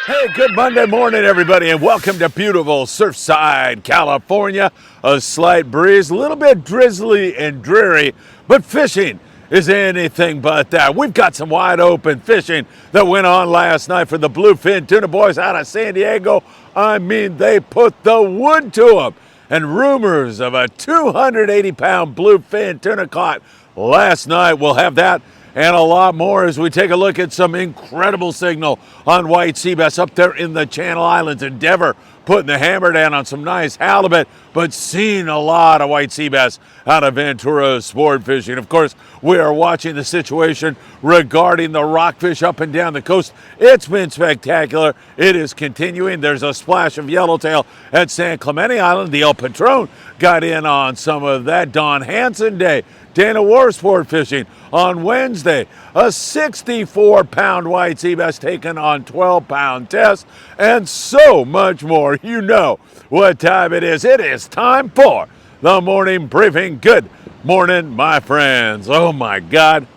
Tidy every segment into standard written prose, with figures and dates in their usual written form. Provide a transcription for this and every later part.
Hey, good Monday morning, everybody, and welcome to beautiful Surfside, California. A slight breeze, a little bit drizzly and dreary, but fishing is anything but that. We've got some wide open fishing that went on last night for the bluefin tuna boys out of San Diego. I mean, they put the wood to them. And rumors of a 280-pound bluefin tuna caught last night. We'll have that and a lot more as we take a look at some incredible signal on white seabass up there in the Channel Islands. Endeavor putting the hammer down on some nice halibut, but seeing a lot of white seabass out of Ventura sport fishing. Of course, we are watching the situation regarding the rockfish up and down the coast. It's been spectacular. It is continuing. There's a splash of yellowtail at San Clemente Island. The El Patron got in on some of that. Don Hansen Day. Dana War Sport Fishing on Wednesday. A 64-pound white seabass taken on 12-pound test, and so much more. You know what time it is. It is time for the morning briefing. Good morning, my friends. Oh, my God.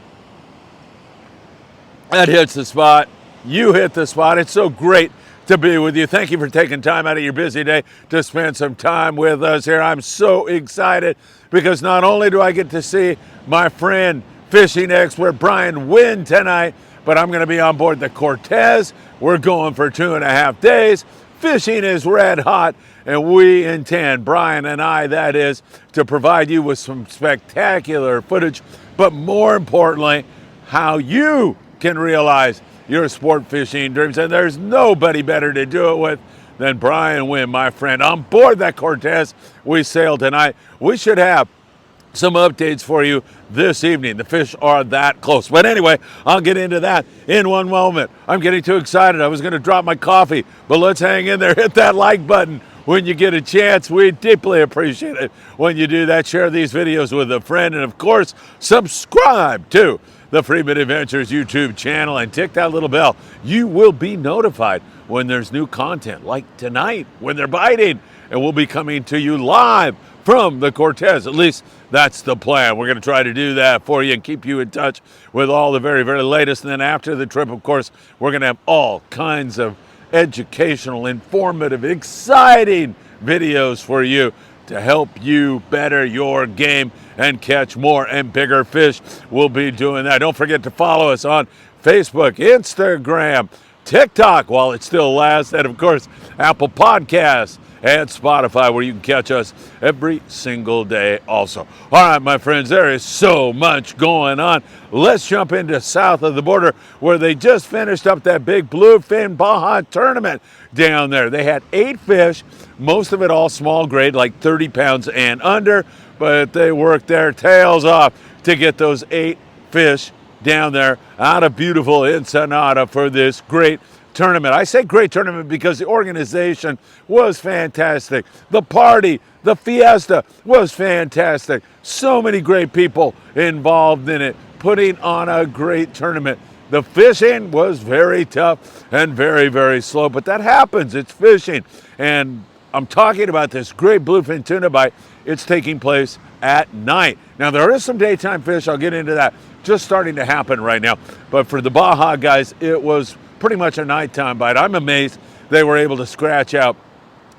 That hits the spot. You hit the spot. It's so great to be with you. Thank you for taking time out of your busy day to spend some time with us here. I'm so excited because not only do I get to see my friend, fishing expert Brian win tonight, but I'm going to be on board the Cortez. We're going for 2.5 days. Fishing is red hot, and we intend, Brian and I, that is, to provide you with some spectacular footage, but more importantly, how you can realize your sport fishing dreams. And there's nobody better to do it with than Brian Wynn, my friend. On board that Cortez, we sail tonight. We should have some updates for you this evening. The fish are that close. But anyway, I'll get into that in one moment. I'm getting too excited. I was going to drop my coffee, but let's hang in there. Hit that like button when you get a chance. We deeply appreciate it when you do that. Share these videos with a friend. And, of course, subscribe to the Freeman Adventures YouTube channel and tick that little bell. You will be notified when there's new content, like tonight when they're biting. And we'll be coming to you live from the Cortez. At least that's the plan. We're going to try to do that for you and keep you in touch with all the very, very latest. And then after the trip, of course, we're going to have all kinds of educational, informative, exciting videos for you to help you better your game and catch more and bigger fish. We'll be doing that. Don't forget to follow us on Facebook, Instagram, TikTok while it still lasts, and of course, Apple Podcasts and Spotify, where you can catch us every single day also. All right, my friends, there is so much going on. Let's jump into south of the border where they just finished up that big bluefin Baja tournament down there. They had 8 fish, most of it all small grade, like 30 pounds and under, but they worked their tails off to get those 8 fish down there out of beautiful Ensenada for this great tournament. I say great tournament because the organization was fantastic. The party, the fiesta was fantastic. So many great people involved in it, putting on a great tournament. The fishing was very tough and very, very slow, but that happens. It's fishing. And I'm talking about this great bluefin tuna bite. It's taking place at night. Now, there is some daytime fish. I'll get into that. Just starting to happen right now. But for the Baja guys, it was pretty much a nighttime bite. I'm amazed they were able to scratch out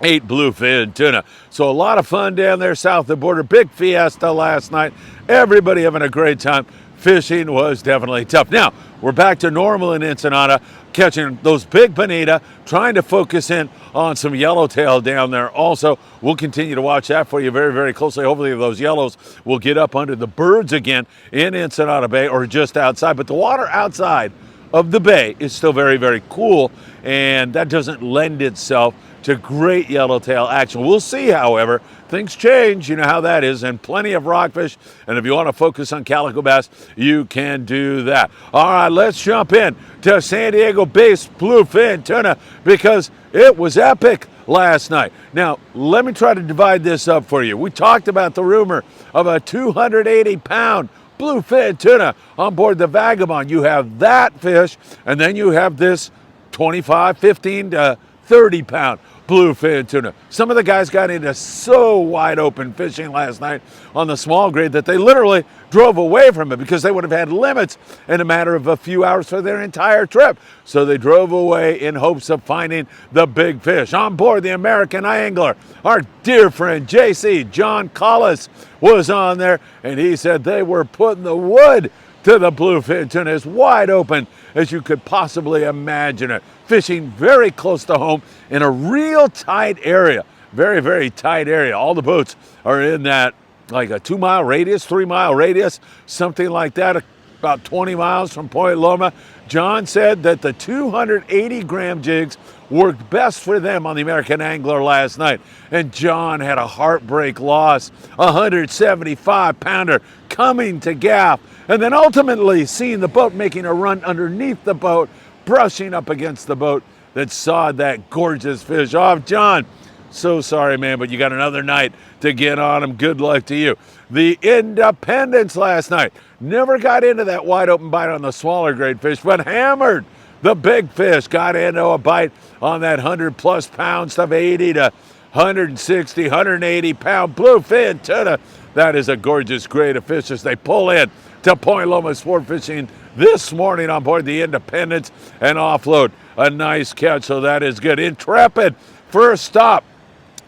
8 bluefin tuna. So a lot of fun down there south of the border. Big fiesta last night. Everybody having a great time. Fishing was definitely tough. Now, we're back to normal in Ensenada, catching those big bonita, trying to focus in on some yellowtail down there also. We'll continue to watch that for you very, very closely. Hopefully those yellows will get up under the birds again in Ensenada Bay or just outside. But the water outside of the bay is still very, very cool, and that doesn't lend itself to great yellowtail action. We'll see, however. Things change, you know how that is, and plenty of rockfish. And if you want to focus on calico bass, you can do that. All right, let's jump in to San Diego-based bluefin tuna because it was epic last night. Now, let me try to divide this up for you. We talked about the rumor of a 280-pound bluefin tuna on board the Vagabond. You have that fish, and then you have this 15 to 130-pound bluefin tuna. Some of the guys got into so wide open fishing last night on the small grade that they literally drove away from it because they would have had limits in a matter of a few hours for their entire trip. So they drove away in hopes of finding the big fish. On board the American Angler, our dear friend JC John Collis was on there, and he said they were putting the wood to the bluefin tuna as wide open as you could possibly imagine it. Fishing very close to home in a real tight area. Very, very tight area. All the boats are in that like a 2-mile radius, 3-mile radius, something like that, about 20 miles from Point Loma. John said that the 280-gram jigs worked best for them on the American Angler last night. And John had a heartbreak loss, a 175-pounder coming to gaff, and then ultimately seeing the boat making a run underneath the boat, brushing up against the boat that sawed that gorgeous fish off. John, so sorry, man, but you got another night to get on him. Good luck to you. The Independence last night never got into that wide open bite on the smaller grade fish, but hammered the big fish. Got into a bite on that 100-plus pound stuff, 80 to 160, 180-pound bluefin tuna. That is a gorgeous grade of fish as they pull in to Point Loma Sport Fishing this morning on board the Independence and offload a nice catch. So that is good. Intrepid, first stop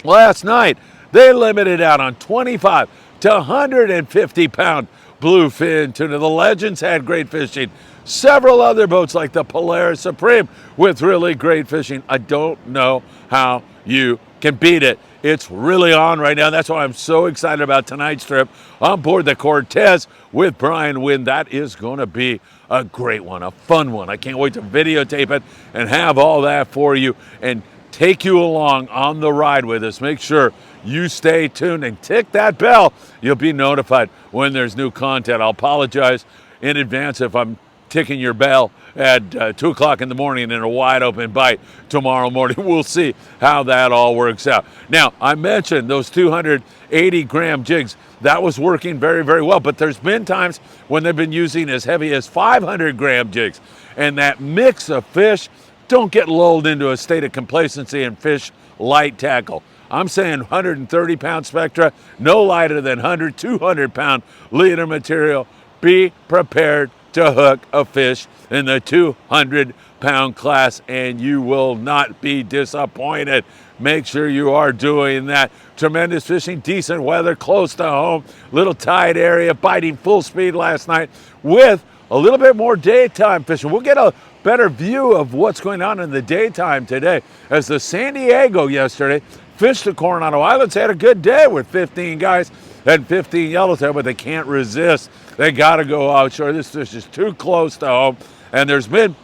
last night. They limited out on 25 to 150-pound bluefin tuna. The Legends had great fishing. Several other boats like the Polaris Supreme with really great fishing. I don't know how you can beat it. It's really on right now. That's why I'm so excited about tonight's trip on board the Cortez with Brian Wynn. That is going to be a great one, a fun one. I can't wait to videotape it and have all that for you and take you along on the ride with us. Make sure you stay tuned and tick that bell. You'll be notified when there's new content. I'll apologize in advance if I'm ticking your bell at 2 o'clock in the morning in a wide open bite tomorrow morning. We'll see how that all works out. Now, I mentioned those 280-gram jigs. That was working very, very well, but there's been times when they've been using as heavy as 500-gram jigs. And that mix of fish, don't get lulled into a state of complacency and fish light tackle. I'm saying 130-pound Spectra, no lighter than 100, 200-pound leader material. Be prepared to hook a fish in the 200-pound class, and you will not be disappointed. Make sure you are doing that. Tremendous fishing, decent weather, close to home, little tight area, biting full speed last night with a little bit more daytime fishing. We'll get a better view of what's going on in the daytime today as the San Diego yesterday fished the Coronado Islands, had a good day with 15 guys and 15 yellowtail, but they can't resist. They got to go offshore. This fish is too close to home, and there's been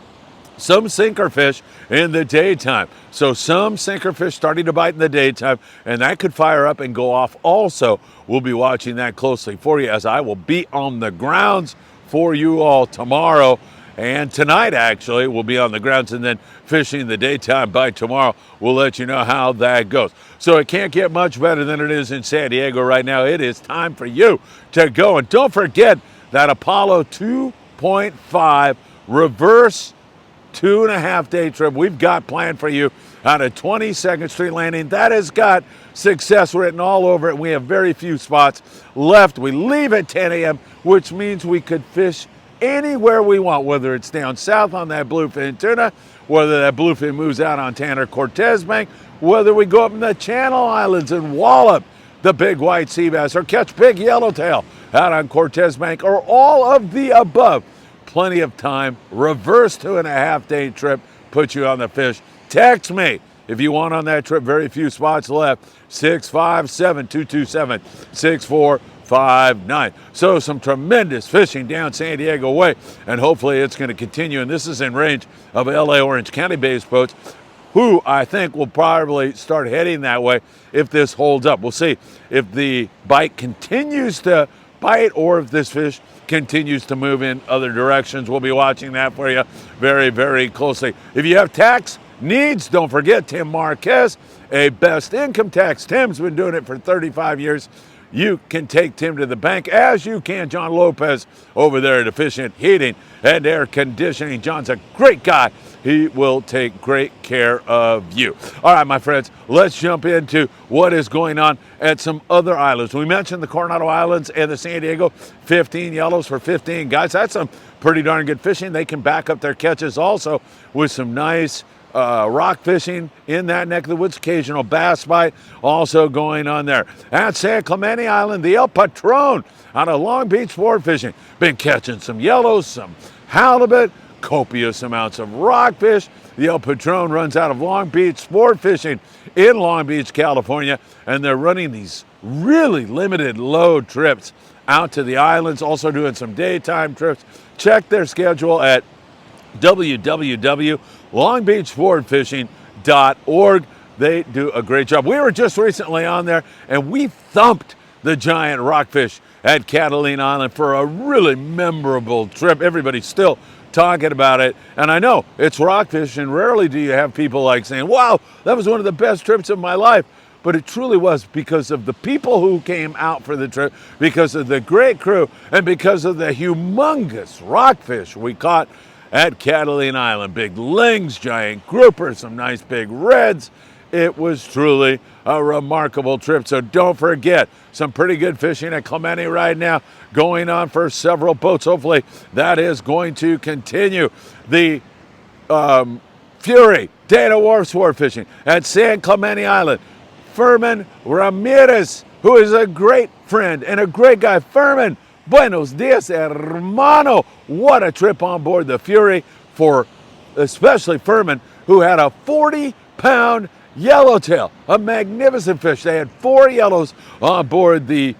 some sinker fish in the daytime. So some sinker fish starting to bite in the daytime, and that could fire up and go off also. We'll be watching that closely for you as I will be on the grounds for you all tomorrow. And tonight, actually, we'll be on the grounds and then fishing the daytime bite tomorrow. We'll let you know how that goes. So it can't get much better than it is in San Diego right now. It is time for you to go. And don't forget that Apollo 2.5 reverse 2.5-day trip we've got planned for you on a 22nd Street landing. That has got success written all over it. We have very few spots left. We leave at 10 a.m., which means we could fish anywhere we want, whether it's down south on that bluefin tuna, whether that bluefin moves out on Tanner Cortez Bank, whether we go up in the Channel Islands and wallop the big white sea bass or catch big yellowtail out on Cortez Bank, or all of the above. Plenty of time. Reverse 2.5-day trip. Put you on the fish. Text me if you want on that trip. Very few spots left. 657-227-6459. So some tremendous fishing down San Diego way, and hopefully it's going to continue. And this is in range of LA Orange County based boats, who I think will probably start heading that way if this holds up. We'll see if the bite continues to bite or if this fish continues to move in other directions. We'll be watching that for you very, very closely. If you have tax needs, don't forget Tim Marquez, a best income tax. Tim's been doing it for 35 years. You can take Tim to the bank, as you can John Lopez over there at Efficient Heating and Air Conditioning. John's a great guy He will take great care of you. All right, my friends, let's jump into what is going on at some other islands. We mentioned the Coronado Islands and the San Diego, 15 yellows for 15 guys. That's some pretty darn good fishing. They can back up their catches also with some nice rock fishing in that neck of the woods, occasional bass bite also going on there. At San Clemente Island, the El Patron out of Long Beach sport fishing. Been catching some yellows, some halibut, copious amounts of rockfish. The El Patron runs out of Long Beach sport fishing in Long Beach, California, and they're running these really limited load trips out to the islands, also doing some daytime trips. Check their schedule at www.longbeachsportfishing.org. They do a great job. We were just recently on there, and we thumped the giant rockfish at Catalina Island for a really memorable trip. Everybody's still talking about it, and I know it's rockfish, and rarely do you have people like saying, wow, that was one of the best trips of my life. But it truly was because of the people who came out for the trip, because of the great crew, and because of the humongous rockfish we caught at Catalina Island. Big lings, giant groupers, some nice big reds. It was truly a remarkable trip. So don't forget, some pretty good fishing at Clemente right now, going on for several boats. Hopefully that is going to continue. The Fury, Dana Wharf sport fishing at San Clemente Island. Furman Ramirez, who is a great friend and a great guy. Furman, buenos dias, hermano. What a trip on board the Fury for especially Furman, who had a 40-pound yellowtail, a magnificent fish. They had 4 yellows on board the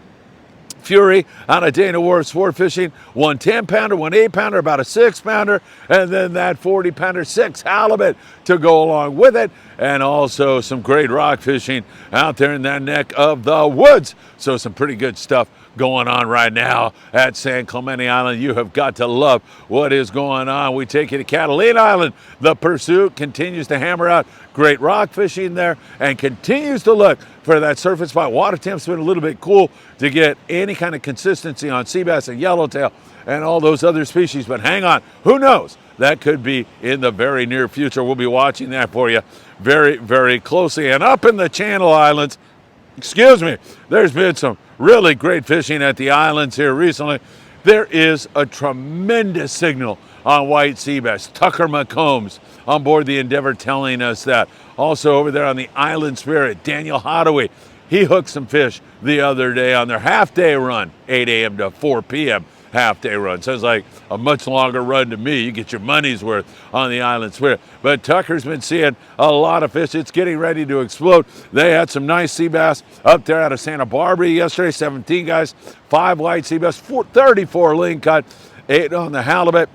Fury on a Dana Wharf sport fishing. One 10-pounder, one 8-pounder, about a 6-pounder, and then that 40-pounder, 6 halibut to go along with it, and also some great rock fishing out there in that neck of the woods. So some pretty good stuff going on right now at San Clemente Island. You have got to love what is going on. We take you to Catalina Island. The pursuit continues to hammer out great rock fishing there and continues to look for that surface spot. Water temp's been a little bit cool to get any kind of consistency on seabass and yellowtail and all those other species, but hang on, who knows? That could be in the very near future. We'll be watching that for you very, very closely. And up in the Channel Islands, there's been some really great fishing at the islands here recently. There is a tremendous signal on white sea bass. Tucker McCombs on board the Endeavor telling us that. Also over there on the Island Spirit, Daniel Hadaway, he hooked some fish the other day on their half-day run, 8 a.m. to 4 p.m. half-day run. Sounds like a much longer run to me. You get your money's worth on the Island Spirit. But Tucker's been seeing a lot of fish. It's getting ready to explode. They had some nice sea bass up there out of Santa Barbara yesterday, 17 guys, 5 white sea bass, 34 ling caught, 8 on the halibut.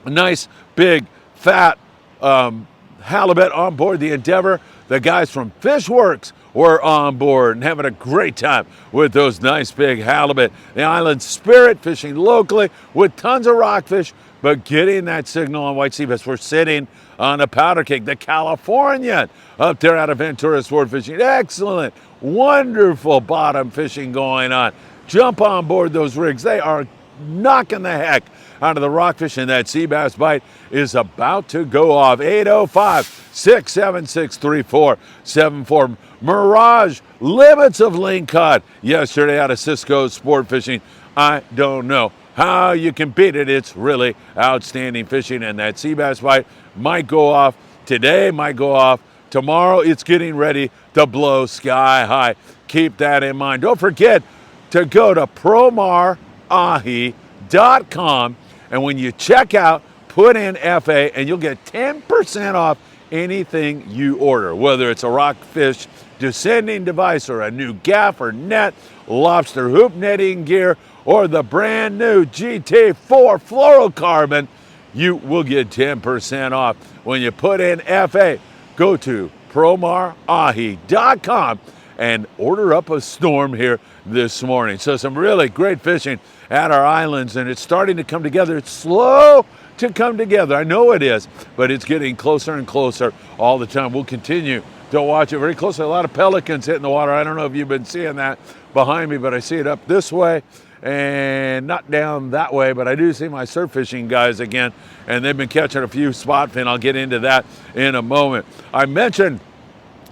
A nice, big, fat halibut on board the Endeavor. The guys from Fishworks were on board and having a great time with those nice big halibut. The Island Spirit fishing locally with tons of rockfish, but getting that signal on white sea bass. We're sitting on a powder cake. The Californian up there out of Ventura sport fishing. Excellent, wonderful bottom fishing going on. Jump on board those rigs. They are knocking the heck out of the rockfish, and that sea bass bite is about to go off. 805-676-3474. Mirage, limits of ling caught yesterday out of Cisco sport fishing. I don't know how you can beat it. It's really outstanding fishing, and that sea bass bite might go off today, might go off tomorrow. It's getting ready to blow sky high. Keep that in mind. Don't forget to go to promarahi.com, and when you check out, put in FA, and you'll get 10% off anything you order, whether it's a rockfish descending device or a new gaff or net, lobster hoop netting gear, or the brand new GT4 fluorocarbon. You will get 10% off when you put in FA. Go to promarahi.com and order up a storm here this morning. So some really great fishing at our islands, and it's starting to come together. It's slow to come together. I know it is, but it's getting closer and closer all the time. We'll continue to watch it very closely. A lot of pelicans hitting the water. I don't know if you've been seeing that behind me, but I see it up this way and not down that way, but I do see my surf fishing guys again, and they've been catching a few spot fin. I'll get into that in a moment. I mentioned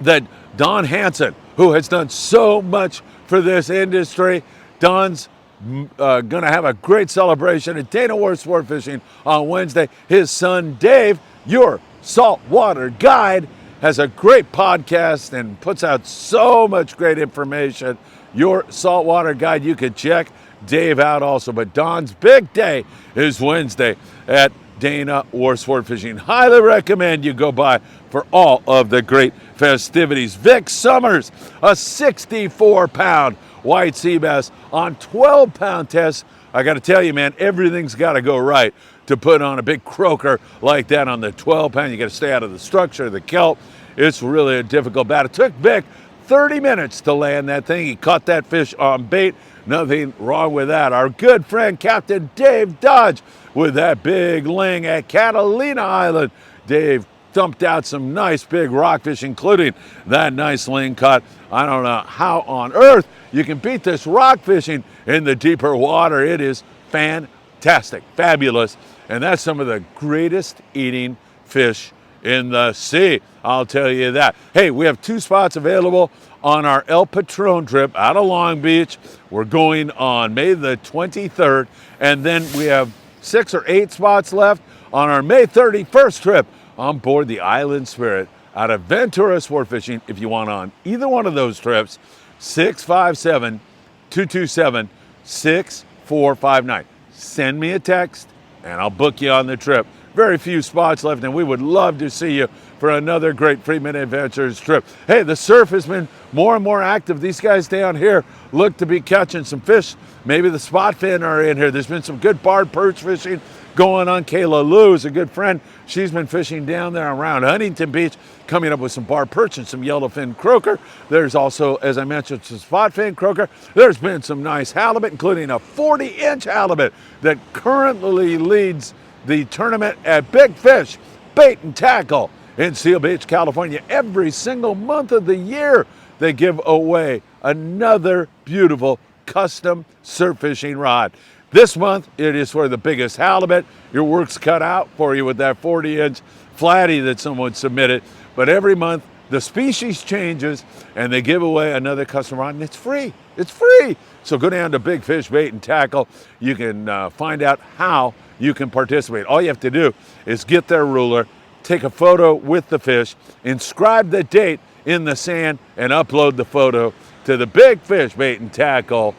that Don Hansen, who has done so much for this industry, Don's going to have a great celebration at Dana Wharf Sport Fishing on Wednesday. His son Dave, your saltwater guide, has a great podcast and puts out so much great information. Your saltwater guide, you can check Dave out also. But Don's big day is Wednesday at Dana Wharf Sport Fishing. Highly recommend you go by for all of the great festivities. Vic Summers, a 64-pound white sea bass on 12-pound test. I got to tell you, man, everything's got to go right to put on a big croaker like that on the 12-pound. You got to stay out of the structure, the kelp. It's really a difficult battle. It took Vic 30 minutes to land that thing. He caught that fish on bait. Nothing wrong with that. Our good friend Captain Dave Dodge with that big ling at Catalina Island. Dave thumped out some nice big rockfish, including that nice ling caught. I don't know how on earth you can beat this rock fishing in the deeper water. It is fantastic, fabulous, and that's some of the greatest eating fish in the sea, I'll tell you that. Hey, we have 2 spots available on our El Patron trip out of Long Beach. We're going on May the 23rd, and then we have 6 or 8 spots left on our May 31st trip on board the Island Spirit out of Ventura Sport Fishing. If you want on either one of those trips, 657-227-6459. Send me a text, and I'll book you on the trip. Very few spots left, and we would love to see you for another great Freedman Adventures trip. Hey, the surf has been more and more active. These guys down here look to be catching some fish. Maybe the spot fin are in here. There's been some good barred perch fishing going on. Kayla Lou is a good friend. She's been fishing down there around Huntington Beach, coming up with some barred perch and some yellowfin croaker. There's also, as I mentioned, some spot fin croaker. There's been some nice halibut, including a 40-inch halibut that currently leads the tournament at Big Fish Bait and Tackle in Seal Beach, California. Every single month of the year, they give away another beautiful custom surf fishing rod. This month, it is for the biggest halibut. Your work's cut out for you with that 40-inch flatty that someone submitted. But every month, the species changes, and they give away another custom rod, and it's free. It's free. So go down to Big Fish Bait and Tackle. You can find out how you can participate. All you have to do is get their ruler, take a photo with the fish, inscribe the date in the sand, and upload the photo to the Big Fish Bait and Tackle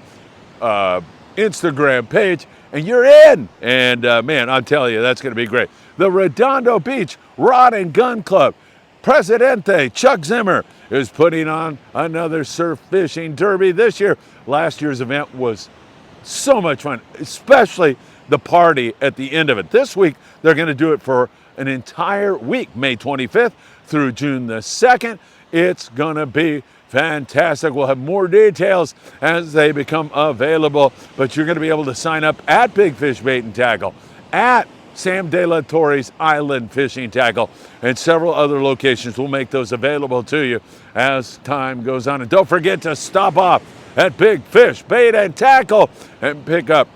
Instagram page, and you're in. And man, I'll tell you, that's going to be great. The Redondo Beach Rod and Gun Club, Presidente Chuck Zimmer is putting on another surf fishing derby this year. Last year's event was so much fun, especially the party at the end of it. This week, they're going to do it for an entire week, May 25th through June the 2nd. It's going to be fantastic. We'll have more details as they become available, but you're going to be able to sign up at Big Fish Bait and Tackle, at Sam De La Torre's Island Fishing Tackle, and several other locations. We'll make those available to you as time goes on. And don't forget to stop off at Big Fish Bait and Tackle and pick up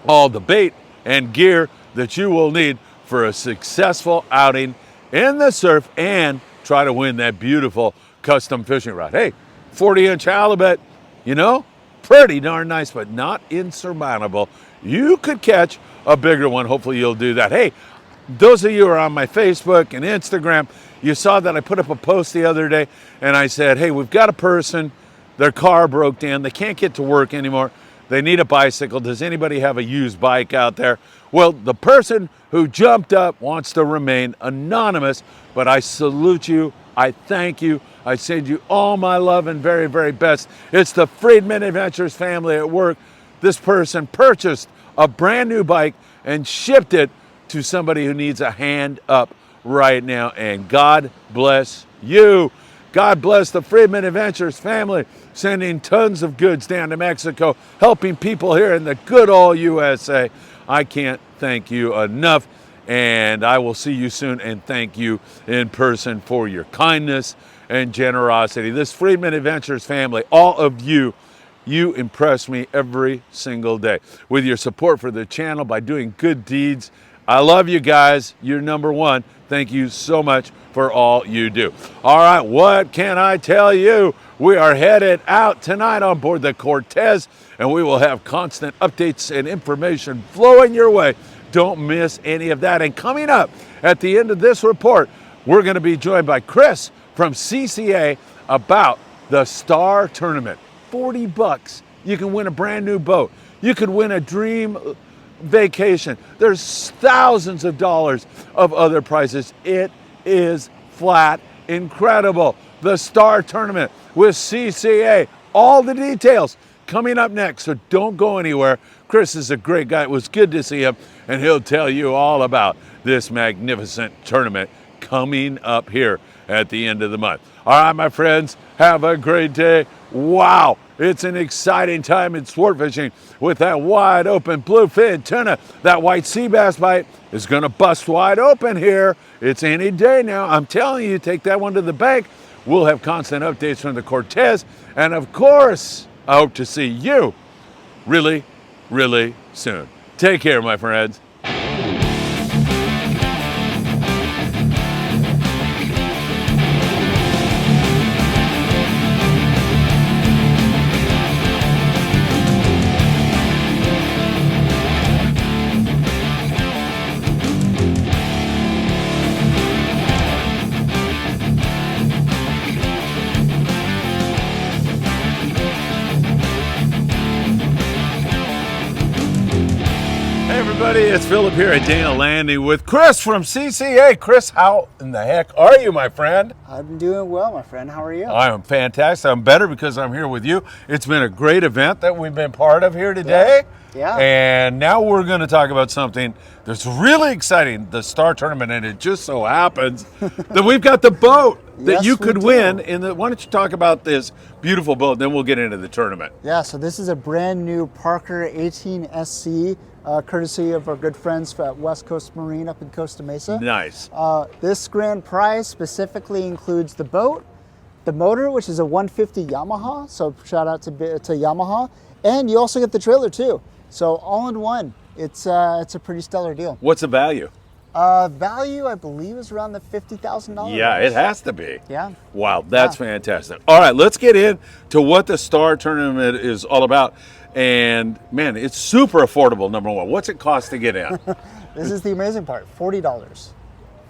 all the bait and gear that you will need for a successful outing in the surf and try to win that beautiful custom fishing rod. Hey, 40-inch halibut, you know, pretty darn nice, but not insurmountable. You could catch a bigger one. Hopefully you'll do that. Hey, those of you who are on my Facebook and Instagram, you saw that I put up a post the other day, and I said, hey, we've got a person, their car broke down, they can't get to work anymore. They need a bicycle. Does anybody have a used bike out there? Well, the person who jumped up wants to remain anonymous, but I salute you. I thank you. I send you all my love and very, very best. It's the Freedman Adventures family at work. This person purchased a brand new bike and shipped it to somebody who needs a hand up right now. And God bless you. God bless the Freedman Adventures family, sending tons of goods down to Mexico, helping people here in the good old USA. I can't thank you enough, and I will see you soon and thank you in person for your kindness and generosity. This Freedman Adventures family, all of you You impress me every single day with your support for the channel by doing good deeds. I love you guys. You're number one. Thank you so much for all you do. All right, what can I tell you? We are headed out tonight on board the Cortez, and we will have constant updates and information flowing your way. Don't miss any of that. And coming up at the end of this report, we're going to be joined by Chris from CCA about the Star Tournament. $40. You can win a brand new boat. You could win a dream vacation. There's thousands of dollars of other prizes. It is flat incredible. The Star Tournament with CCA. All the details coming up next, so don't go anywhere. Chris is a great guy. It was good to see him, and he'll tell you all about this magnificent tournament coming up here at the end of the month. All right, my friends, have a great day. Wow, it's an exciting time in sport fishing with that wide open bluefin tuna. That white sea bass bite is going to bust wide open here. It's any day now. I'm telling you, take that one to the bank. We'll have constant updates from the Cortez. And of course, I hope to see you really, really soon. Take care, my friends. It's Philip here at Dana Landing with Chris from CCA. Chris, how in the heck are you, my friend? I'm doing well, my friend. How are you? I am fantastic. I'm better because I'm here with you. It's been a great event that we've been part of here today. Yeah. And now we're going to talk about something that's really exciting, the Star Tournament. And it just so happens that we've got the boat that Yes, you we could do. win. Why don't you talk about this beautiful boat, then we'll get into the tournament. Yeah, so this is a brand new Parker 18SC, courtesy of our good friends at West Coast Marine up in Costa Mesa. Nice. This grand prize specifically includes the boat, the motor, which is a 150 Yamaha, so shout out to Yamaha, and you also get the trailer too. So all in one, it's a pretty stellar deal. What's the value? Value, I believe, is around the $50,000. Yeah, it has to be. Yeah. Wow, that's fantastic. All right, let's get into what the Star Tournament is all about. And man, it's super affordable, number one. What's it cost to get in? This is the amazing part, $40.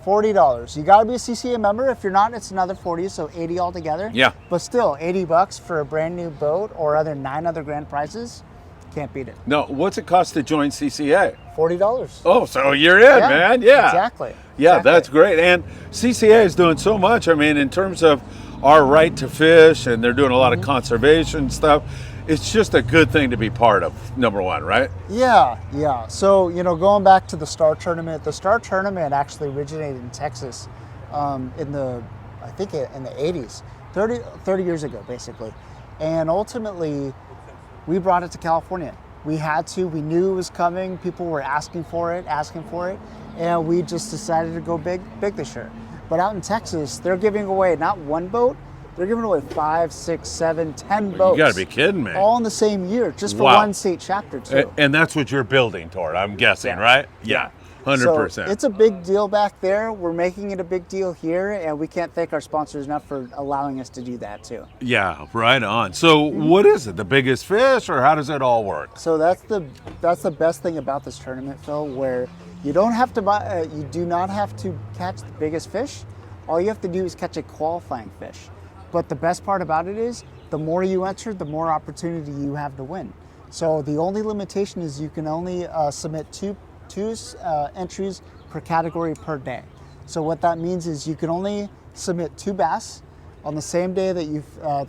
$40. You gotta be a CCA member. If you're not, it's another 40, so 80 altogether. Yeah. But still, $80 for a brand new boat or 9 other grand prizes, can't beat it. No, what's it cost to join CCA? $40. Oh, so you're in, man. Yeah. Exactly. Yeah, Exactly. that's great. And CCA is doing so much. I mean, in terms of our right to fish, and they're doing a lot of conservation stuff. It's just a good thing to be part of, number one, right? Yeah. So, going back to the Star Tournament actually originated in Texas in the 80s, 30 years ago, basically. And ultimately, we brought it to California. We had to, we knew it was coming. People were asking for it. And we just decided to go big this year. But out in Texas, they're giving away not one boat, they're giving away 5, 6, 7, 10 boats. You gotta be kidding me. All in the same year, just for Wow. one state chapter too. And that's what you're building toward, I'm guessing, right? Yeah, 100%. So it's a big deal back there. We're making it a big deal here, and we can't thank our sponsors enough for allowing us to do that too. Yeah, right on. So what is it? The biggest fish, or how does it all work? So that's the best thing about this tournament, Phil, where you don't have to you do not have to catch the biggest fish. All you have to do is catch a qualifying fish. But the best part about it is, the more you enter, the more opportunity you have to win. So the only limitation is you can only submit two entries per category per day. So what that means is you can only submit 2 bass on the same day that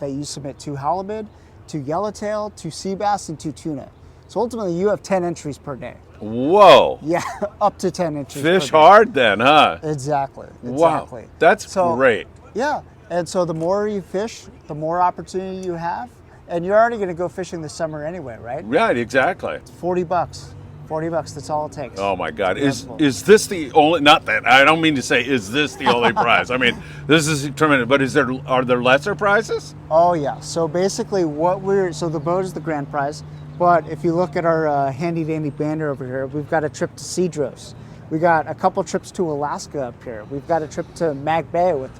you submit 2 halibut, 2 yellowtail, 2 sea bass, and 2 tuna. So ultimately, you have 10 entries per day. Whoa. Yeah, up to 10 entries. Fish per day. hard then, huh? Exactly. Wow, that's great. Yeah, and so the more you fish, the more opportunity you have, and you're already going to go fishing this summer anyway, right? Right, exactly. $40. $40, that's all it takes. Oh my God! Is this the only? Not that I don't mean to say is this the only prize. I mean this is tremendous. But are there lesser prizes? Oh yeah. So basically, the boat is the grand prize. But if you look at our handy dandy banner over here, we've got a trip to Cedros. We got a couple trips to Alaska up here. We've got a trip to Mag Bay with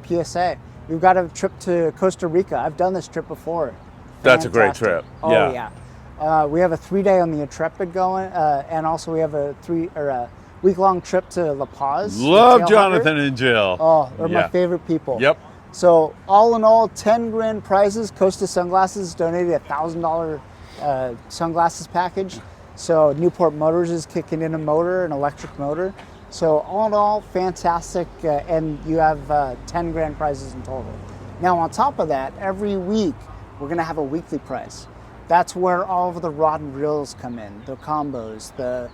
PSA. We've got a trip to Costa Rica. I've done this trip before. That's a great trip. Oh yeah. We have a 3-day on the Intrepid going, and also we have a week-long trip to La Paz. Love Jonathan and Jill. Oh, they're my favorite people. Yep. So all in all, 10 grand prizes. Costa Sunglasses donated a $1,000 sunglasses package. So Newport Motors is kicking in an electric motor. So all in all, fantastic, and you have 10 grand prizes in total. Now on top of that, every week we're gonna have a weekly prize. That's where all of the rod and reels come in, the combos, the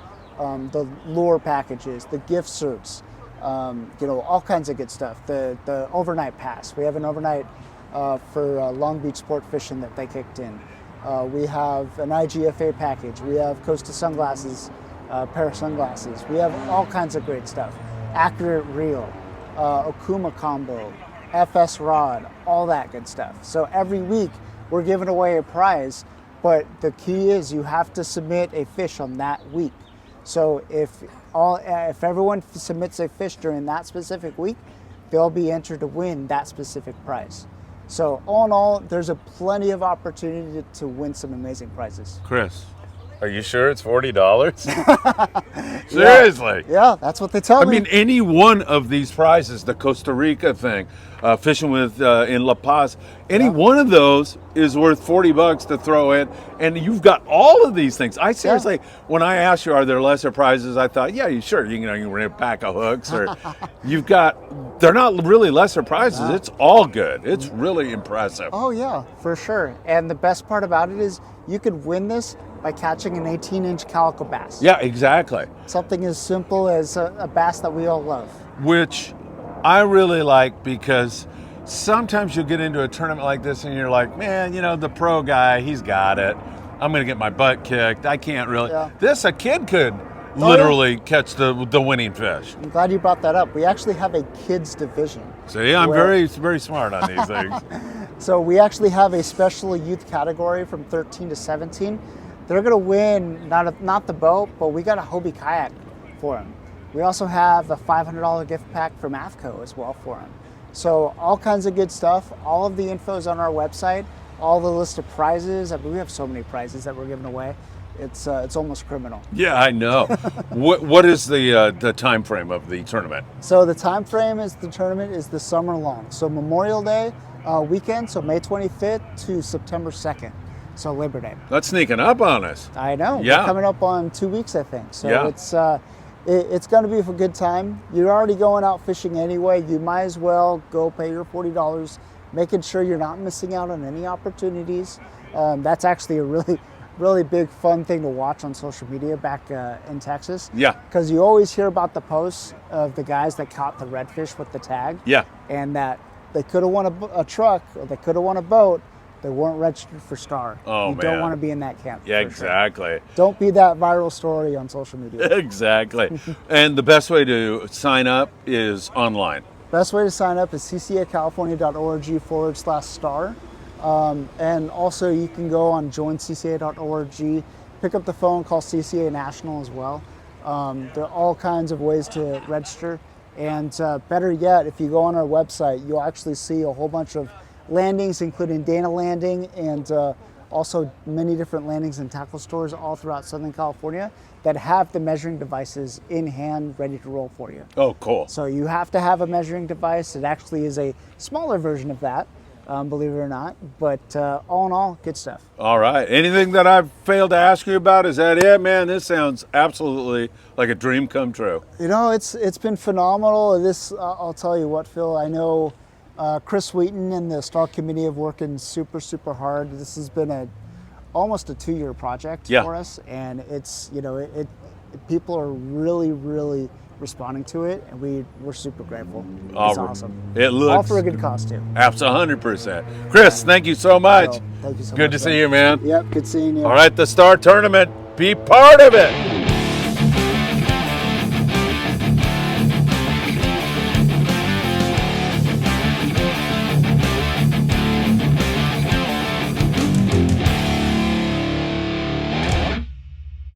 lure packages, the gift certs, all kinds of good stuff. The overnight pass. We have an overnight for Long Beach sport fishing that they kicked in. We have an IGFA package. We have Costa Sunglasses, pair of sunglasses. We have all kinds of great stuff. Accurate reel, Okuma combo, FS rod, all that good stuff. So every week we're giving away a prize, but the key is you have to submit a fish on that week. So if everyone submits a fish during that specific week, they'll be entered to win that specific prize. So all in all, there's plenty of opportunity to win some amazing prizes. Chris, are you sure it's $40? Seriously? Yeah, that's what they tell me. I mean, any one of these prizes, the Costa Rica thing, fishing with in La Paz, any one of those is worth $40 to throw in, and you've got all of these things. I seriously, when I asked you, are there lesser prizes? I thought, yeah, sure, you can rent a pack of hooks, or they're not really lesser prizes. It's all good. It's really impressive. Oh yeah, for sure. And the best part about it is you could win this by catching an 18-inch calico bass. Yeah, exactly. Something as simple as a bass that we all love. Which I really like, because sometimes you'll get into a tournament like this and you're like, man, the pro guy, he's got it. I'm going to get my butt kicked. I can't really. Yeah. A kid could literally catch the winning fish. I'm glad you brought that up. We actually have a kids division. See, I'm very, very smart on these things. So we actually have a special youth category from 13 to 17. They're going to win not the boat, but we got a Hobie kayak for them. We also have a $500 gift pack from AFCO as well for them. So all kinds of good stuff. All of the info is on our website. All the list of prizes. I mean, we have so many prizes that we're giving away. It's almost criminal. Yeah, I know. What is the time frame of the tournament? So the time frame is the tournament is the summer long. So Memorial Day weekend, so May 25th to September 2nd. So Labor Day. That's sneaking up on us. I know. Yeah. We're coming up on 2 weeks, I think. So it's going to be a good time. You're already going out fishing anyway. You might as well go pay your $40, making sure you're not missing out on any opportunities. That's actually a really big fun thing to watch on social media back in Texas. Yeah. Because you always hear about the posts of the guys that caught the redfish with the tag. Yeah. And that they could have won a truck, or they could have won a boat. They weren't registered for Star. Oh, you don't want to be in that camp. Yeah, exactly. Sure. Don't be that viral story on social media. Exactly. And the best way to sign up is online. Best way to sign up is ccacalifornia.org/star. And also you can go on joincca.org, pick up the phone, call CCA National as well. There are all kinds of ways to register. And better yet, if you go on our website, you'll actually see a whole bunch of landings, including Dana Landing, and also many different landings and tackle stores all throughout Southern California that have the measuring devices in hand ready to roll for you. Oh, cool. So you have to have a measuring device. It actually is a smaller version of that, believe it or not. But all in all, good stuff. All right. Anything that I've failed to ask you about? Is that it, man? This sounds absolutely like a dream come true. It's been phenomenal. I'll tell you what, Phil, I know Chris Wheaton and the Star Committee have working super, super hard. This has been almost a 2-year project for us, and it's people are really, really responding to it, and we're super grateful. It's awesome. It looks all for a good cause too. Absolutely, 100%. Chris, thank you so much. Thank you so much. Good to see you, man. Yep, good seeing you. All right, the Star Tournament be part of it.